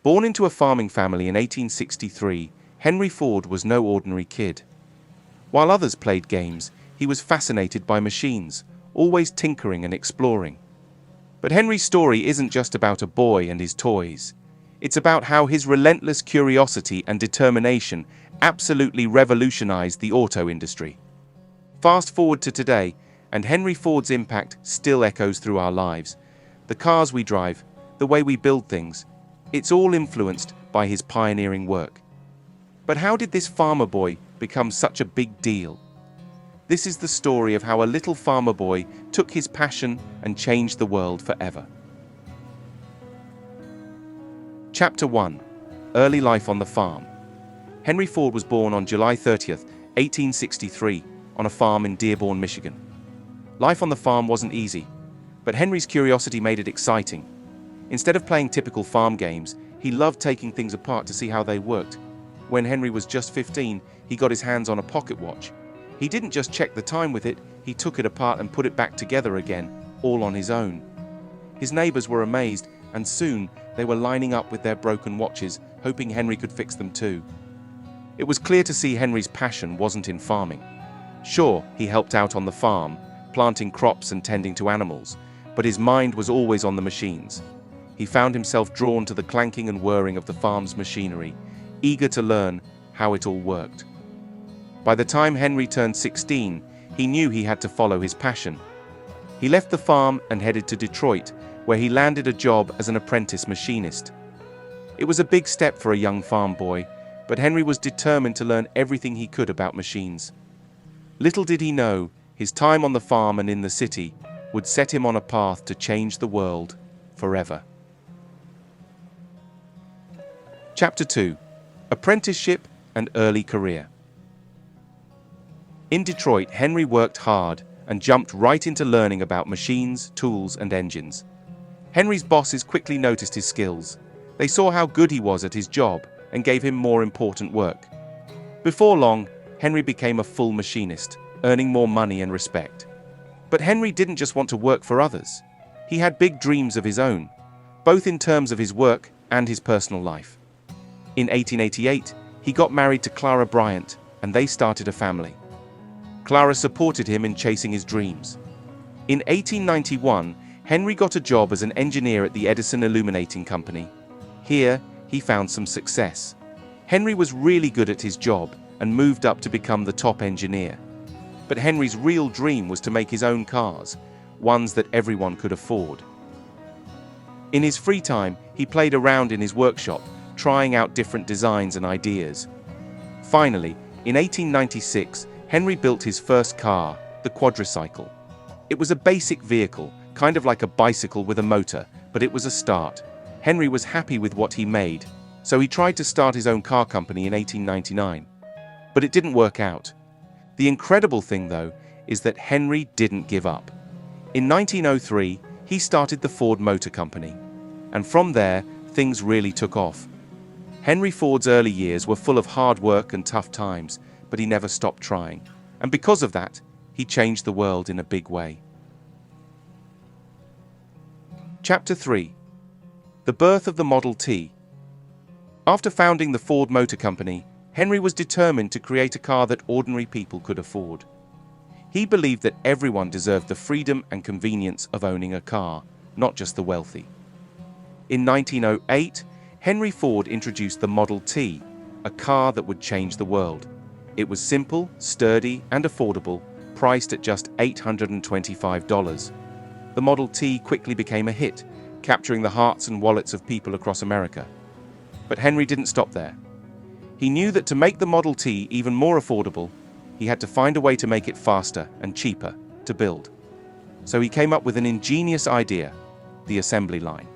Born into a farming family in 1863, Henry Ford was no ordinary kid. While others played games, he was fascinated by machines, always tinkering and exploring. But Henry's story isn't just about a boy and his toys. It's about how his relentless curiosity and determination absolutely revolutionized the auto industry. Fast forward to today, and Henry Ford's impact still echoes through our lives. The cars we drive, the way we build things, it's all influenced by his pioneering work. But how did this farmer boy become such a big deal? This is the story of how a little farmer boy took his passion and changed the world forever. Chapter 1. Early life on the farm. Henry Ford was born on July 30th, 1863, on a farm in Dearborn, Michigan. Life on the farm wasn't easy, but Henry's curiosity made it exciting. Instead of playing typical farm games, he loved taking things apart to see how they worked. When Henry was just 15, he got his hands on a pocket watch. He didn't just check the time with it, he took it apart and put it back together again, all on his own. His neighbors were amazed, and soon they were lining up with their broken watches, hoping Henry could fix them too. It was clear to see Henry's passion wasn't in farming. Sure, he helped out on the farm, planting crops and tending to animals, but his mind was always on the machines. He found himself drawn to the clanking and whirring of the farm's machinery, eager to learn how it all worked. By the time Henry turned 16, he knew he had to follow his passion. He left the farm and headed to Detroit, where he landed a job as an apprentice machinist. It was a big step for a young farm boy, but Henry was determined to learn everything he could about machines. Little did he know, his time on the farm and in the city would set him on a path to change the world forever. Chapter 2. Apprenticeship and Early Career. In Detroit, Henry worked hard and jumped right into learning about machines, tools, and engines. Henry's bosses quickly noticed his skills. They saw how good he was at his job and gave him more important work. Before long, Henry became a full machinist, earning more money and respect. But Henry didn't just want to work for others. He had big dreams of his own, both in terms of his work and his personal life. In 1888, he got married to Clara Bryant, and they started a family. Clara supported him in chasing his dreams. In 1891, Henry got a job as an engineer at the Edison Illuminating Company. Here, he found some success. Henry was really good at his job and moved up to become the top engineer. But Henry's real dream was to make his own cars, ones that everyone could afford. In his free time, he played around in his workshop, trying out different designs and ideas. Finally, in 1896, Henry built his first car, the quadricycle. It was a basic vehicle, kind of like a bicycle with a motor, but it was a start. Henry was happy with what he made, so he tried to start his own car company in 1899. But it didn't work out. The incredible thing, though, is that Henry didn't give up. In 1903, he started the Ford Motor Company, and from there, things really took off. Henry Ford's early years were full of hard work and tough times, but he never stopped trying. And because of that, he changed the world in a big way. Chapter 3. The birth of the Model T. After founding the Ford Motor Company, Henry was determined to create a car that ordinary people could afford. He believed that everyone deserved the freedom and convenience of owning a car, not just the wealthy. In 1908, Henry Ford introduced the Model T, a car that would change the world. It was simple, sturdy, and affordable, priced at just $825. The Model T quickly became a hit, capturing the hearts and wallets of people across America. But Henry didn't stop there. He knew that to make the Model T even more affordable, he had to find a way to make it faster and cheaper to build. So he came up with an ingenious idea, the assembly line.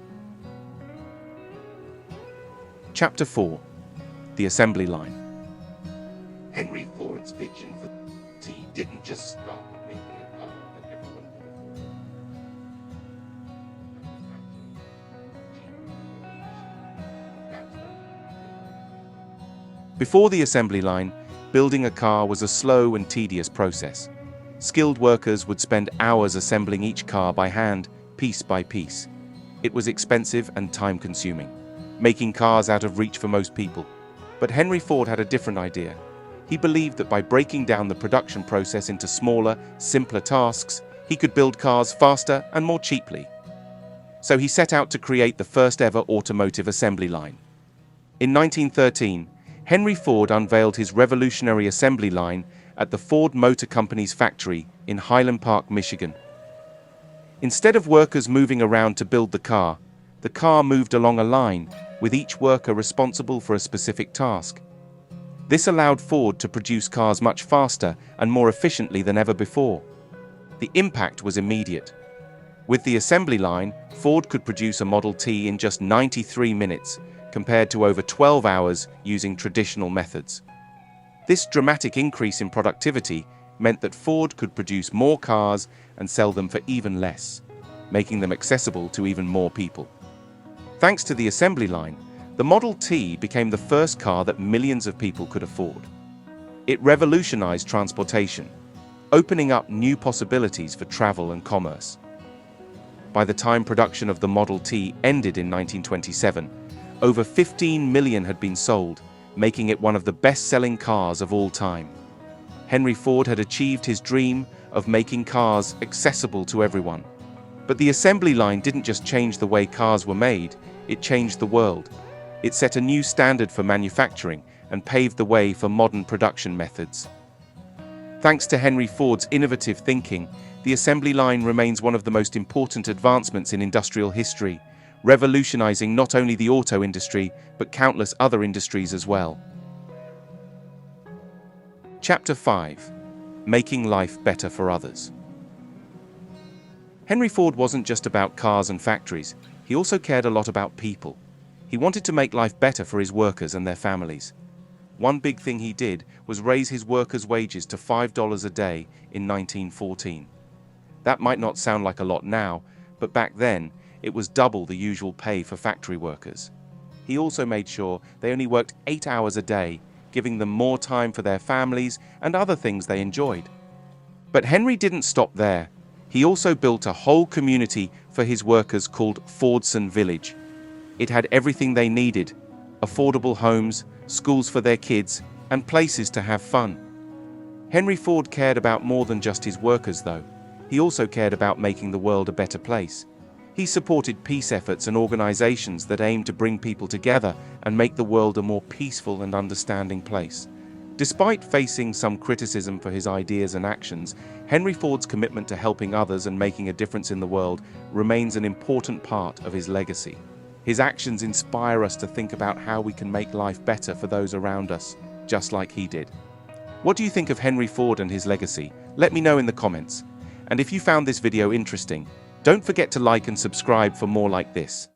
Chapter 4. The Assembly Line. Henry Ford's vision for the T didn't just stop with making a car that everyone could afford. Before the assembly line, building a car was a slow and tedious process. Skilled workers would spend hours assembling each car by hand, piece by piece. It was expensive and time-consuming. making cars out of reach for most people. But Henry Ford had a different idea. He believed that by breaking down the production process into smaller, simpler tasks, he could build cars faster and more cheaply. So he set out to create the first ever automotive assembly line. In 1913, Henry Ford unveiled his revolutionary assembly line at the Ford Motor Company's factory in Highland Park, Michigan. Instead of workers moving around to build the car moved along a line, with each worker responsible for a specific task. This allowed Ford to produce cars much faster and more efficiently than ever before. The impact was immediate. With the assembly line, Ford could produce a Model T in just 93 minutes, compared to over 12 hours using traditional methods. This dramatic increase in productivity meant that Ford could produce more cars and sell them for even less, making them accessible to even more people. Thanks to the assembly line, the Model T became the first car that millions of people could afford. It revolutionized transportation, opening up new possibilities for travel and commerce. By the time production of the Model T ended in 1927, over 15 million had been sold, making it one of the best-selling cars of all time. Henry Ford had achieved his dream of making cars accessible to everyone. But the assembly line didn't just change the way cars were made, it changed the world. It set a new standard for manufacturing and paved the way for modern production methods. Thanks to Henry Ford's innovative thinking, the assembly line remains one of the most important advancements in industrial history, revolutionizing not only the auto industry, but countless other industries as well. Chapter 5. Making life better for others. Henry Ford wasn't just about cars and factories, he also cared a lot about people. He wanted to make life better for his workers and their families. One big thing he did was raise his workers' wages to $5 a day in 1914. That might not sound like a lot now, but back then, it was double the usual pay for factory workers. He also made sure they only worked 8 hours a day, giving them more time for their families and other things they enjoyed. But Henry didn't stop there. He also built a whole community for his workers called Fordson Village. It had everything they needed: affordable homes, schools for their kids, and places to have fun. Henry Ford cared about more than just his workers, though. He also cared about making the world a better place. He supported peace efforts and organizations that aimed to bring people together and make the world a more peaceful and understanding place. Despite facing some criticism for his ideas and actions, Henry Ford's commitment to helping others and making a difference in the world remains an important part of his legacy. His actions inspire us to think about how we can make life better for those around us, just like he did. What do you think of Henry Ford and his legacy? Let me know in the comments. And if you found this video interesting, don't forget to like and subscribe for more like this.